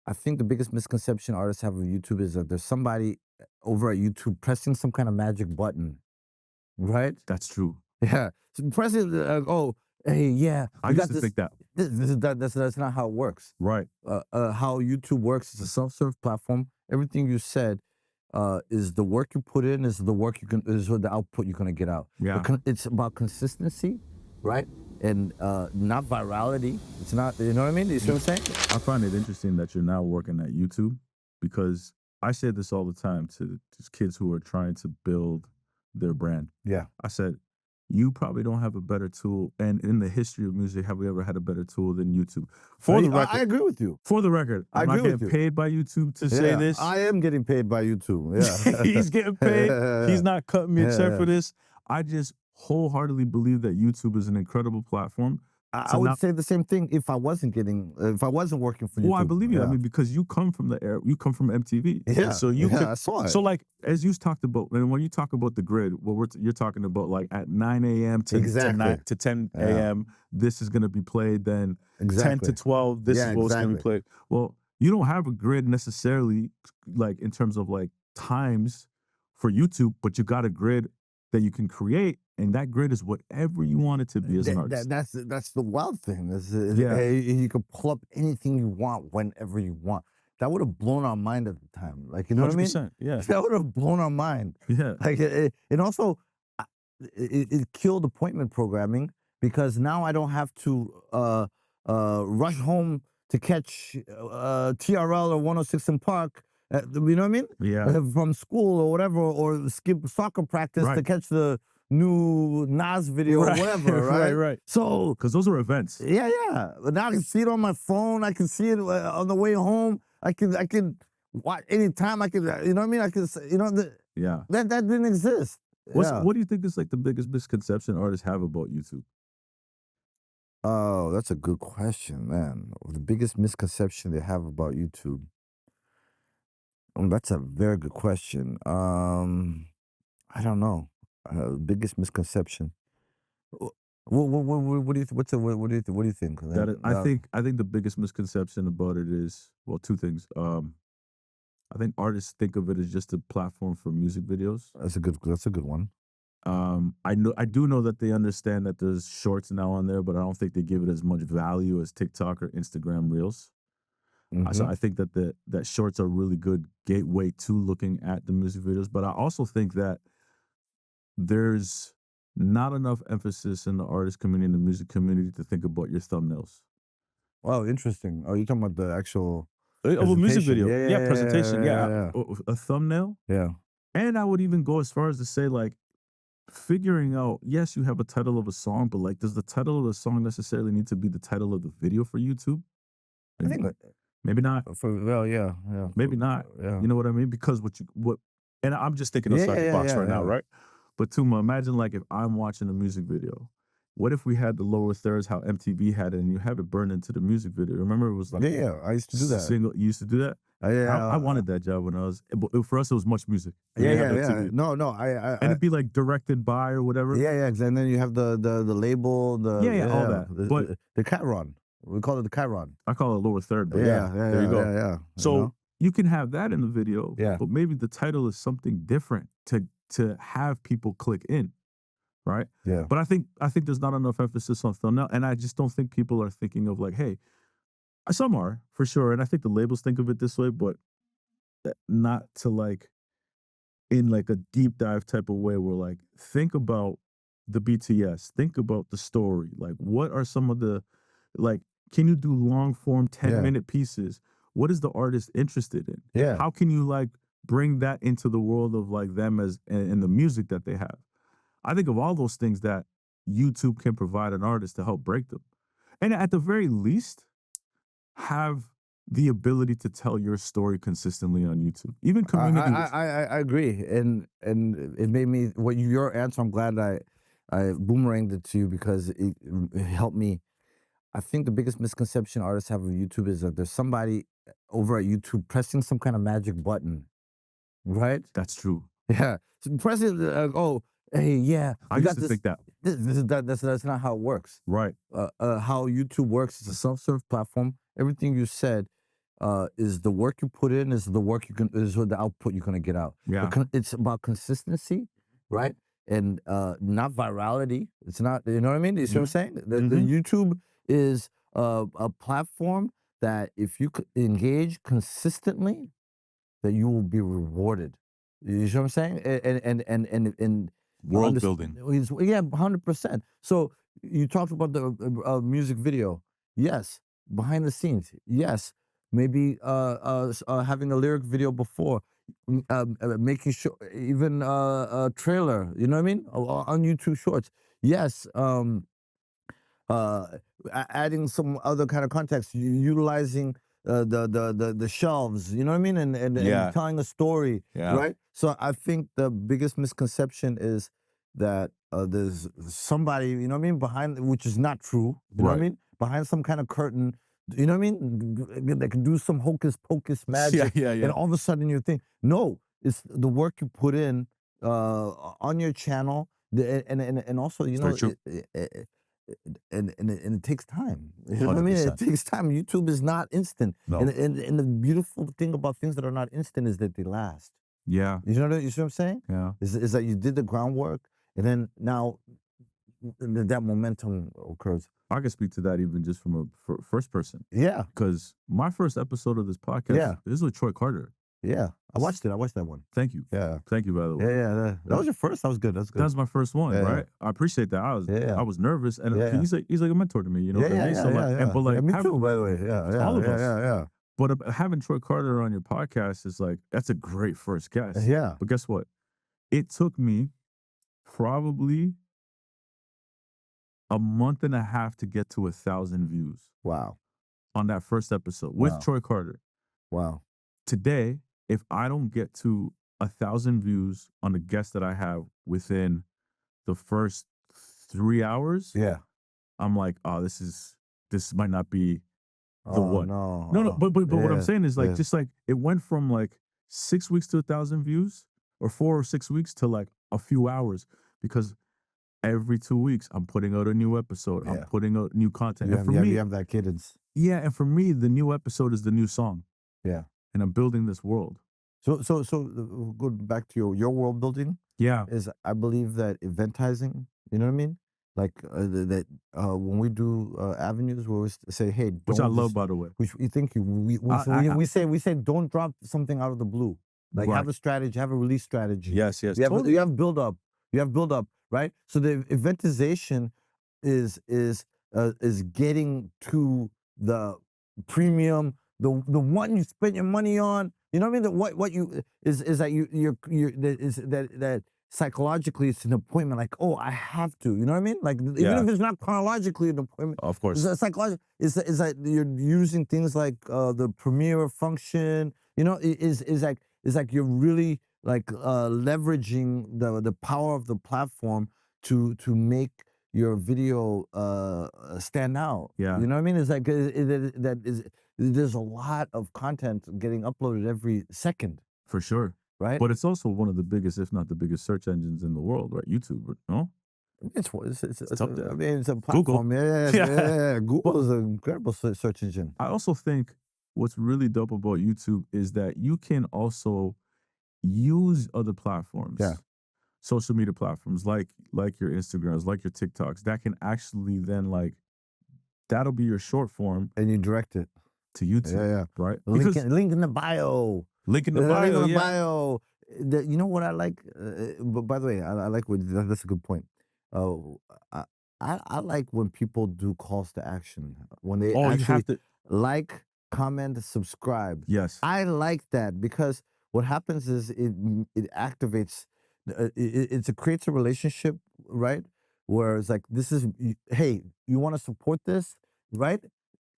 I think the biggest misconception artists have of YouTube is that there's somebody over at YouTube pressing some kind of magic button, right? That's true. Yeah, so pressing, oh, hey, yeah, I we used got to this. think that. This is that's not how it works. Right. How YouTube works is a self-serve platform. Everything you said is the work you put in, is the work you can, is what the output you're gonna get out. Yeah. It's about consistency, right? And not virality. It's not, you know what I mean? You see what I'm saying? I find it interesting that you're now working at YouTube because I say this all the time to just kids who are trying to build their brand. Yeah. I said, you probably don't have a better tool. And in the history of music, have we ever had a better tool than YouTube? For the record, I agree with you. for the record, I I'm not agree with getting you. paid by YouTube to say Yeah, this. I am getting paid by YouTube. Yeah. He's getting paid. He's not cutting me a check Yeah. for this. I just wholeheartedly believe that YouTube is an incredible platform. I would say the same thing if I wasn't working for YouTube. Well, I believe you. Yeah. I mean, because you come from the air, you come from MTV. Yeah, So you yeah, could, I saw it. So like, as you talked about, and when you talk about the grid, well, you're talking about like at 9 a.m. to 10 a.m., this is going to be played. Then 10 to 12, this is what's going to be played. Well, you don't have a grid necessarily, like in terms of like times for YouTube, but you got a grid that you can create, and that grid is whatever you want it to be as an artist. That's the wild thing. Yeah. You can pull up anything you want whenever you want. That would have blown our mind at the time. Like, you know what I mean? 100%, yeah. That would have blown our mind. Yeah. Like, it also it killed appointment programming because now I don't have to rush home to catch TRL or 106 in Park. You know what I mean? Yeah. From school or whatever, or skip soccer practice to catch the new Nas video or whatever, right? Right. So, because those are events. Yeah. But now I can see it on my phone. I can see it on the way home. I can watch anytime. You know what I mean? I can, you know, Yeah. that didn't exist. What do you think is like the biggest misconception artists have about YouTube? Oh, that's a good question, man. The biggest misconception they have about YouTube. That's a very good question. I don't know. Biggest misconception. What do you what do you think? I think the biggest misconception about it is, well, two things. I think artists think of it as just a platform for music videos. That's a good one. I do know that they understand that there's shorts now on there, but I don't think they give it as much value as TikTok or Instagram Reels. So I think that that shorts are a really good gateway to looking at the music videos. But I also think that there's not enough emphasis in the artist community and the music community to think about your thumbnails. Wow, interesting. Oh, you're talking about the actual a music video. Yeah, presentation. yeah. A thumbnail. Yeah. And I would even go as far as to say, like, figuring out, yes, you have a title of a song, but like, does the title of the song necessarily need to be the title of the video for YouTube? I think maybe not. Yeah. Maybe not. Yeah. You know what I mean? Because and I'm just thinking outside the box right now, right? But Tuma, imagine like if I'm watching a music video, what if we had the lower thirds, how MTV had it, and you have it burned into the music video? Remember, it was like I used to do that. You used to do that? I wanted that job when I was. But for us, it was Much Music. Yeah. No, and it'd be like directed by or whatever. Yeah. And then you have the label, all that. But the Chiron. We call it the Chiron. I call it lower third. But yeah. There you go. Yeah. So you can have that in the video. Yeah. But maybe the title is something different to have people click in. Right. Yeah. But I think there's not enough emphasis on thumbnail, and I just don't think people are thinking of like, hey, some are for sure, and I think the labels think of it this way, but not to like in like a deep dive type of way. Where like think about the BTS, think about the story. Like, what are some of the like? Can you do long form 10-minute pieces? What is the artist interested in? Yeah. How can you like bring that into the world of like them as and the music that they have? I think of all those things that YouTube can provide an artist to help break them. And at the very least, have the ability to tell your story consistently on YouTube. Even community. I agree. And it made me, your answer, I'm glad I boomeranged it to you because it helped me. I think the biggest misconception artists have of YouTube is that there's somebody over at YouTube pressing some kind of magic button, right? That's true. Yeah. So pressing, hey, yeah. I used to think that. That's not how it works. Right. How YouTube works is a self-serve platform. Everything you said is the work you put in is the work you can is the output you're gonna get out. Yeah. It's about consistency, right? And not virality. It's not, you know what I mean? You see what I'm saying? The YouTube is a platform that if you engage consistently, that you will be rewarded. You see what I'm saying? And World building. yeah, 100%. So you talked about the music video. Yes, behind the scenes. Yes, maybe having a lyric video before, making sure even a trailer. You know what I mean? On YouTube Shorts. Yes. Uh, Adding some other kind of context, utilizing the shelves, you know what I mean, and Yeah. telling a story, Yeah. right? So I think the biggest misconception is that there's somebody, you know what I mean, behind, which is not true, you know what I Right. mean, behind some kind of curtain, you know what I mean, that can do some hocus pocus Yeah, magic, yeah, yeah. and all of a sudden you think, no, it's the work you put in on your channel, and also, you It's know, very true. and it takes time. You know what I mean? It 100%. takes time. YouTube is not instant. No. And the beautiful thing about things that are not instant is that they last. Yeah. You see what I'm saying? Yeah. Is that you did the groundwork, and then now that momentum occurs. I can speak to that even just from a first person. Yeah, Because my first episode of this podcast Yeah. is with Troy Carter. yeah. I watched it. I watched that one. Thank you. Yeah, Thank you, by the way. yeah. That was your first. That was good. That's good. That was my first one, Yeah. right? I appreciate that. Yeah. I was nervous, and Yeah. he's like a mentor to me. You know Yeah, what I yeah, mean? yeah, So like, yeah, and but like, yeah, me have- too. By the way, yeah, all of yeah, us. yeah, But having Troy Carter on your podcast is like, that's a great first guest. yeah. But guess what? It took me probably a month and a half to get to 1,000 views Wow, on that first episode with Wow. Troy Carter. wow. Today, if I don't get to 1,000 views on the guest that I have within the first 3 hours, Yeah. I'm like, oh, this might not be the Oh, one. no. No, but what I'm Yeah, saying is like, yeah. just like it went from like 6 weeks to 1,000 views, or 4 or 6 weeks to like a few hours, because every 2 weeks I'm putting out a new episode. I'm Yeah. putting out new content. You And have, for you have, me, you have that cadence. yeah, and for me, the new episode is the new song, Yeah. and I'm building this world. So go back to your world building Yeah, is, I believe that eventizing, you know what I mean? Like that when we do avenues, we always say, hey, which I don't love, just, by the way. which we think you we say don't drop something out of the blue. Like Right. have a strategy, have a release strategy. Yes, You have build up. You have build up, right? So the eventization is getting to the premium, the one you spend your money on. You know what I mean? That what you is that you're that is that psychologically it's an appointment. Like, oh, I have to. You know what I mean? Like even Yeah. if it's not chronologically an appointment, Of course. it's a psychological. Is that you're using things like the premiere function. You know, is like you're really like leveraging the power of the platform to make your video stand out. Yeah. You know what I mean? It's like that is there's a lot of content getting uploaded every second, For sure. right? But it's also one of the biggest, if not the biggest, search engines in the world, right? YouTube, no? It's up there. I mean, it's a Google. platform. Yeah. Yeah. Google is an incredible search engine. I also think what's really dope about YouTube is that you can also use other platforms. Yeah. Social media platforms like your Instagrams, like your TikToks, that can actually then like, that'll be your short form And you direct it. to YouTube. Yeah. Right? Link in the bio. Link in the Link bio. in the Yeah. bio. You know what I like? But by the way, I like what that's a good point. Uh, I, I like when people do calls to action when they Oh, you actually have to. like, comment, subscribe. Yes. I like that because what happens is it activates. It creates a relationship, right? Where it's like this is, hey, you want to support this, right?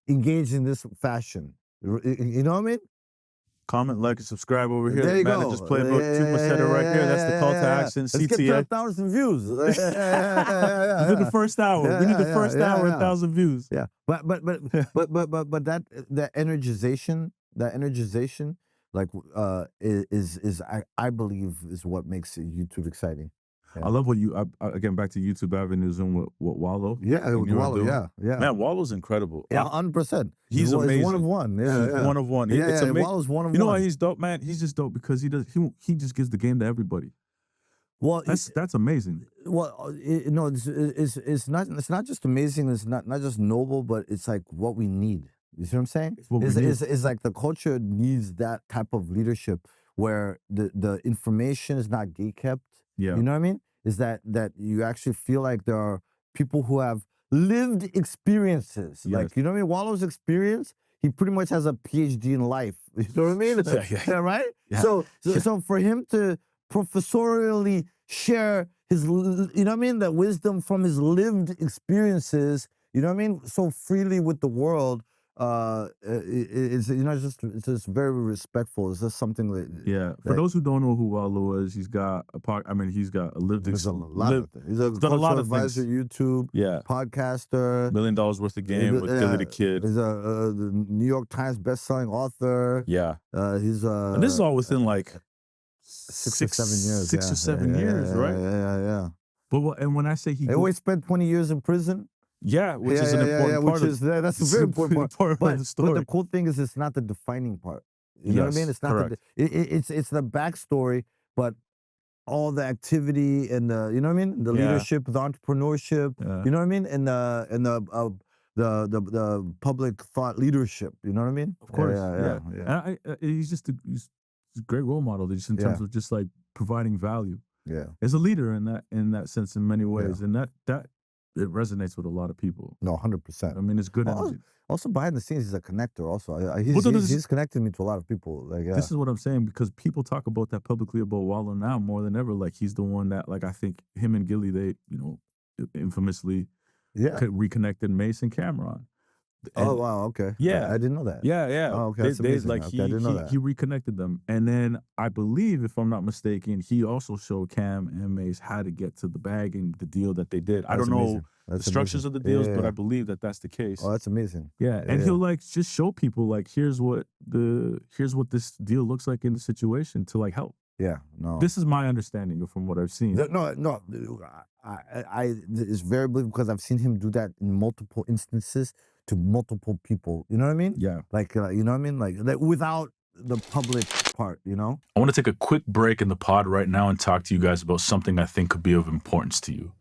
Engage in this fashion. You know what I mean? Comment, like, and subscribe over here. There you Manager's go. Playbook. Tuma said it right here. That's the call to action. Let's get to CTA. 1,000 views. Within the first hour. We need the first hour, 1,000 views. Yeah, but that energization, like I believe is what makes YouTube exciting. I love what you again back to YouTube avenues and what Wallo Yeah, and with you are Wallo, doing. yeah, yeah. Man, Wallow's incredible. Yeah, 100%. He's He's one of amazing. one. Yeah, He's yeah. one of one. Yeah, It's yeah. amazing. Wallow's one of You know why one. he's dope, man? He's just dope because he just gives the game to everybody. Well, That's amazing. well, no, it's not just amazing. It's not just noble, but it's like what we need. You see what I'm saying? It's what we need. It's like the culture needs that type of leadership where the information is not gate kept. Yeah. You know what I mean? Is that you actually feel like there are people who have lived experiences. Yes. Like, you know what I mean? Wallow's experience, he pretty much has a PhD in life. You know what I mean? Yeah. Right? Yeah. So for him to professorially share his, you know what I mean, the wisdom from his lived experiences, you know what I mean, so freely with the world, it's, you know, it's just very respectful. It's just something that, Yeah. For those who don't know who Wallo is, he's got a part. I mean, he's got a lived. There's a lot of things. He's a done a lot of advisor, things. YouTube, Yeah. podcaster, $1 million worth of game with Billy the Kid. He's a the New York Times best-selling author. Yeah. He's And this is all within like 6 or 7 years. 6 or 7 years, right? Yeah. But and when I say he always spent 20 years in prison. Yeah, which is an important part. That's a very important part. Of the story. But the cool thing is, it's not the defining part. You know what I mean? It's not correct. it's the backstory, but all the activity and the, you know what I mean, the leadership, the entrepreneurship. You know what I mean, and the public thought leadership. You know what I mean? Of course, yeah. And he's just he's a great role model, just in terms of just like providing value. Yeah, as a leader in that sense in many ways, and that it resonates with a lot of people. No, 100%. I mean, it's good energy. Also, behind the scenes, he's a connector. Also, he's connected me to a lot of people. Like, this is what I'm saying, because people talk about that publicly about Wallo now more than ever. Like, he's the one that, like, I think him and Gilly, they, you know, infamously reconnected Mace and Cameron. And, oh wow, okay. Yeah, I didn't know that. Yeah. Oh, okay, that's amazing. Like I didn't know that. he reconnected them, and then I believe, if I'm not mistaken, he also showed Cam and Mace how to get to the bag and the deal that they did. I don't know the structures of the deals, but I believe that that's the case. Oh, that's amazing. Yeah, and he'll like just show people like, here's what this deal looks like in the situation to like help. Yeah, no. This is my understanding from what I've seen. No, it's very believable because I've seen him do that in multiple instances to multiple people. You know what I mean? Yeah. Like, you know what I mean? Like without the public part, you know? I want to take a quick break in the pod right now and talk to you guys about something I think could be of importance to you.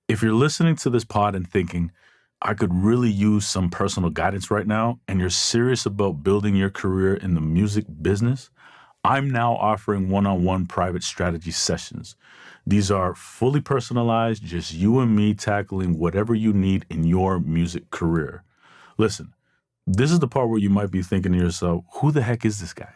If you're listening to this pod and thinking, I could really use some personal guidance right now, and you're serious about building your career in the music business, I'm now offering one-on-one private strategy sessions. These are fully personalized, just you and me tackling whatever you need in your music career. Listen, this is the part where you might be thinking to yourself, who the heck is this guy?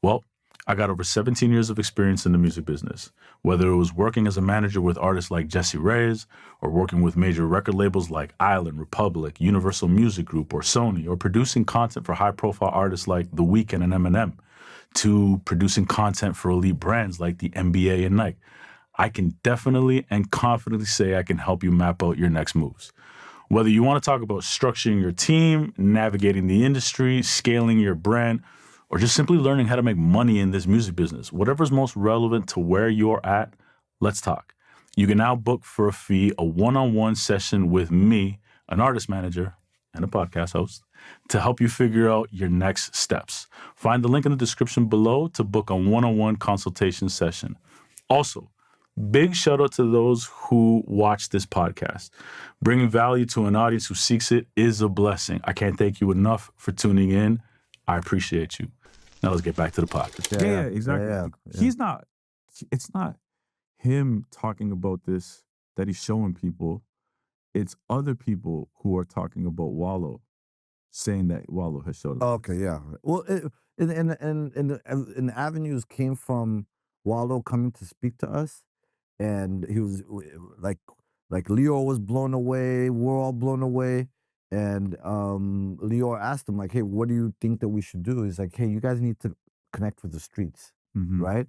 Well, I got over 17 years of experience in the music business, whether it was working as a manager with artists like Jesse Reyes, or working with major record labels like Island, Republic, Universal Music Group, or Sony, or producing content for high-profile artists like The Weeknd and Eminem, to producing content for elite brands like the NBA and Nike. I can definitely and confidently say I can help you map out your next moves. Whether you want to talk about structuring your team, navigating the industry, scaling your brand, or just simply learning how to make money in this music business, whatever's most relevant to where you're at, let's talk. You can now book for a fee a one-on-one session with me, an artist manager and a podcast host, to help you figure out your next steps. Find the link in the description below to book a one-on-one consultation session. Also, big shout out to those who watch this podcast. Bringing value to an audience who seeks it is a blessing. I can't thank you enough for tuning in. I appreciate you. Now let's get back to the podcast. Yeah, exactly. He's not, it's not him talking about this that he's showing people. It's other people who are talking about Wallo, saying that Wallo has showed us. Okay, yeah. Well, and the avenues came from Wallo coming to speak to us, and he was like Leo was blown away. We're all blown away. And Leo asked him, like, hey, what do you think that we should do? He's like, hey, you guys need to connect with the streets, right?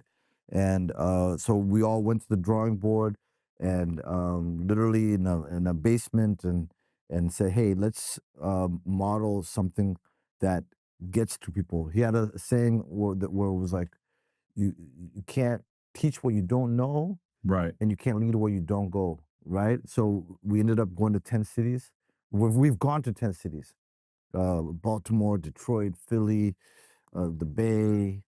And so we all went to the drawing board, and literally in a basement, and said, hey, let's model something that gets to people. He had a saying where it was like, you can't teach what you don't know, Right. and you can't lead where you don't go, right? So we ended up going to 10 cities. We've gone to 10 cities: Baltimore, Detroit, Philly, the Bay,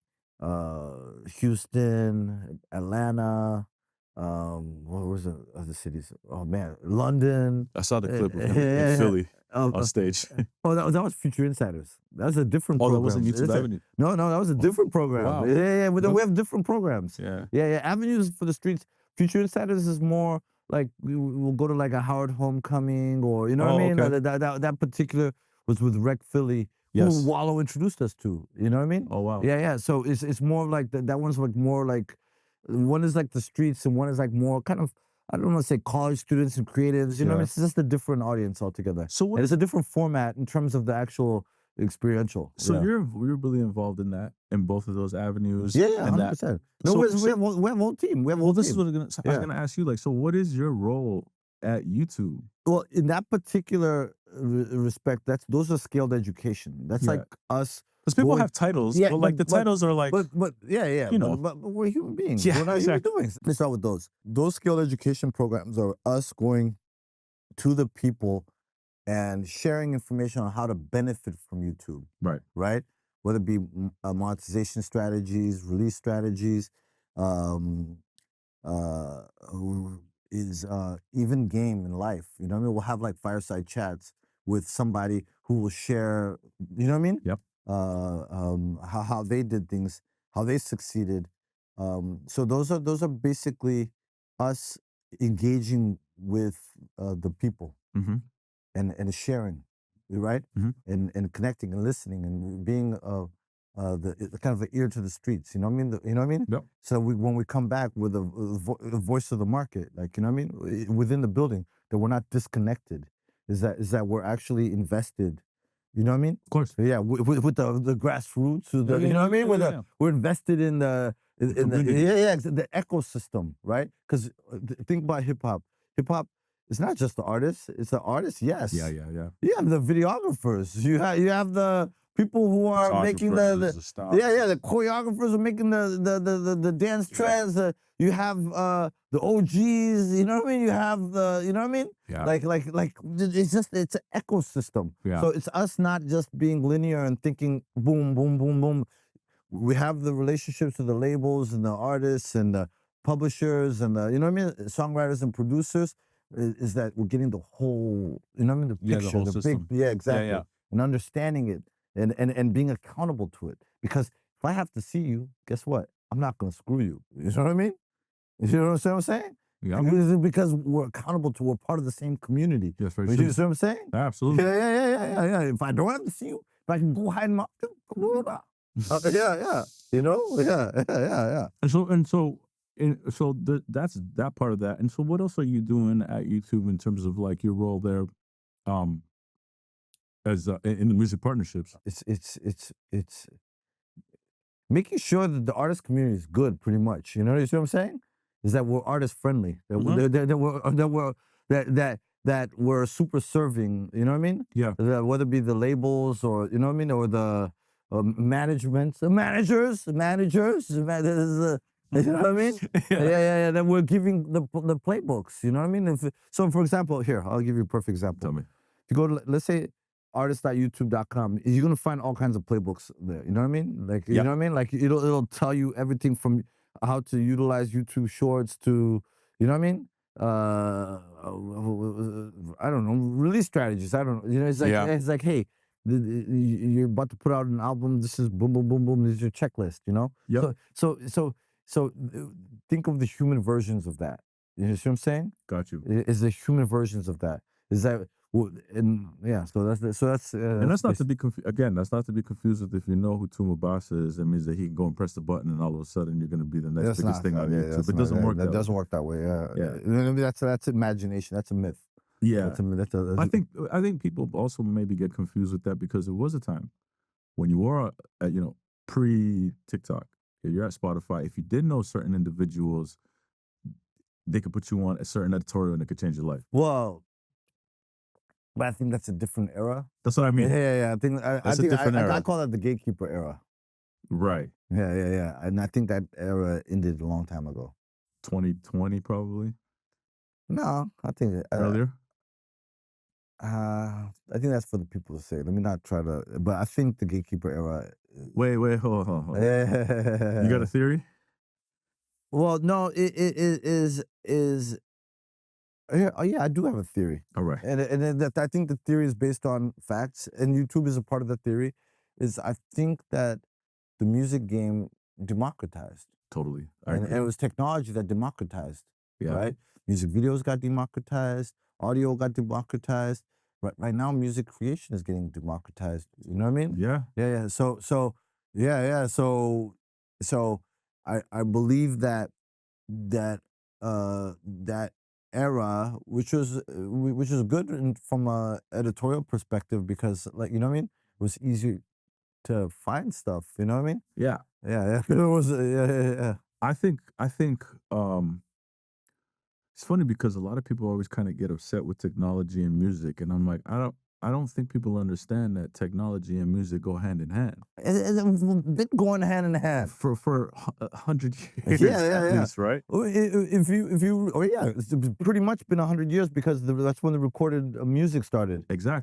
Houston, Atlanta. What was the other cities? Oh man, London. I saw the clip of him in Yeah. Philly Uh, on stage. Oh, that was Future Insiders. That was a different Oh, that program. wasn't YouTube Avenue. No, that was a different program. wow. Yeah, we Nope. have different programs. Yeah. Yeah. Avenues for the streets. Future Insiders is more like we'll go to like a Howard Homecoming, or you know what I Oh, mean. okay. That particular was with Rec Philly, who Yes. Wallo introduced us to. You know what I mean? Oh, wow. Yeah. So it's more like that one's like more like, one is like the streets, and one is like more kind of, I don't want to say college students and creatives. You know what I mean? Yeah. It's just a different audience altogether. So what? And it's a different format in terms of the actual experiential. So yeah. you're really involved in that, in both of those avenues. Yeah, and 100%. No, So- we so- have a whole team. We have a Well, whole this team. is what I was Yeah. going to ask you. Like, so what is your role at YouTube? Well, in that particular respect, those are scaled education. That's Yeah. like us. Because people going- have titles, Yeah, but like the but- titles are like, But yeah, you know. but we're human beings. Yeah, We're not exactly. human beings. Let's start with those. Those scaled education programs are us going to the people and sharing information on how to benefit from YouTube, right. right? Whether it be monetization strategies, release strategies, um, uh, is even game in life. You know what I mean? We'll have like fireside chats with somebody who will share, you know what I mean? Yep. How they did things, how they succeeded. So those are basically us engaging with the people Mm-hmm. and sharing, right? Mhm. And connecting and listening and being the kind of the ear to the streets. You know what I mean? You know what I mean? Yep. So when we come back with a voice of the market, like, you know what I mean, within the building, that we're not disconnected. Is that we're actually invested. You know what I mean? Of course. Yeah, with the grassroots, you know what I mean? We're invested in the community. the ecosystem, right? Because think about hip hop. Hip hop is not just the artist; it's the artist. Yes. Yeah. You have the videographers. You have the people who are making the stuff. the choreographers are making the dance trends. You have the OGs. You know what I mean? You have the, you know what I mean? Yeah. Like it's an ecosystem. Yeah. So it's us not just being linear and thinking boom, boom, boom, boom. We have the relationships with the labels and the artists and the publishers and the, you know what I mean, songwriters and producers. Is that we're getting the whole, you know what I mean, the Yeah, the picture, whole the system. big, yeah, exactly, yeah. and understanding it and being accountable to it. Because if I have to see you, guess what? I'm not going to screw you. You know what I mean? You know what I'm saying? Yeah. Because we're accountable to, we're part of the same community. Yes, very You true. know what I'm saying? Absolutely. Yeah. If I don't have to see you, if I can go hide in my, yeah. You know, yeah. That's that part of that. And so, what else are you doing at YouTube in terms of like your role there, as in the music partnerships? It's making sure that the artist community is good, pretty much. You know what I'm saying? Is that we're artist friendly, that we're super serving. You know what I mean? Yeah. Whether it be the labels or, you know what I mean, or the management, the managers. You know what I mean? Yeah. That we're giving the playbooks. You know what I mean? So, for example, here I'll give you a perfect example. Tell me. If you go to, let's say, artist.youtube.com, you're gonna find all kinds of playbooks there. You know what I mean? Like, you Yep. know what I mean? Like, it'll tell you everything from how to utilize YouTube Shorts to, you know what I mean? I don't know, release strategies. I don't know. You know, it's like, Yeah. it's like, hey, you're about to put out an album. This is boom, boom, boom, boom. This is your checklist. You know. Yep. So think of the human versions of that. You know what I'm saying? Got you. Is the human versions of that? Is that? And yeah, so that's And that's not to be again. That's not to be confused with, if you know who Tuma Basa is, it means that he can go and press the button, and all of a sudden you're going to be the next biggest thing on YouTube. It doesn't work. That that doesn't way. work that way. Yeah. Yeah. That's imagination. That's a myth. Yeah. That's I think people also maybe get confused with that, because there was a time when you were pre TikTok. You're at Spotify. If you didn't know certain individuals, they could put you on a certain editorial and it could change your life. Well, but I think that's a different era. That's what I mean. Yeah. I think different era. I call that the gatekeeper era. Right. Yeah. And I think that era ended a long time ago. 2020 probably No, I think earlier. I think that's for the people to say. Let me not try to, but I think the gatekeeper era. Wait, hold on. You got a theory? Well, no, it is. Yeah, oh yeah, I do have a theory, All right. and that I think the theory is based on facts, and YouTube is a part of the theory. Is I think that the music game democratized, Totally. I and agree. it was technology that democratized. Yeah. Right, music videos got democratized, audio got democratized. Right now, music creation is getting democratized. You know what I mean? Yeah. Yeah. So I believe that that era, which was good from a editorial perspective, because, like, you know what I mean, it was easy to find stuff. You know what I mean? Yeah. Yeah. It was yeah. I think it's funny because a lot of people always kind of get upset with technology and music, and I'm like, I don't think people understand that technology and music go hand in hand It's been going hand in hand. for 100 years Yeah. at least, right? If you, oh yeah, it's pretty much been 100 years, because that's when the recorded music started. Exactly.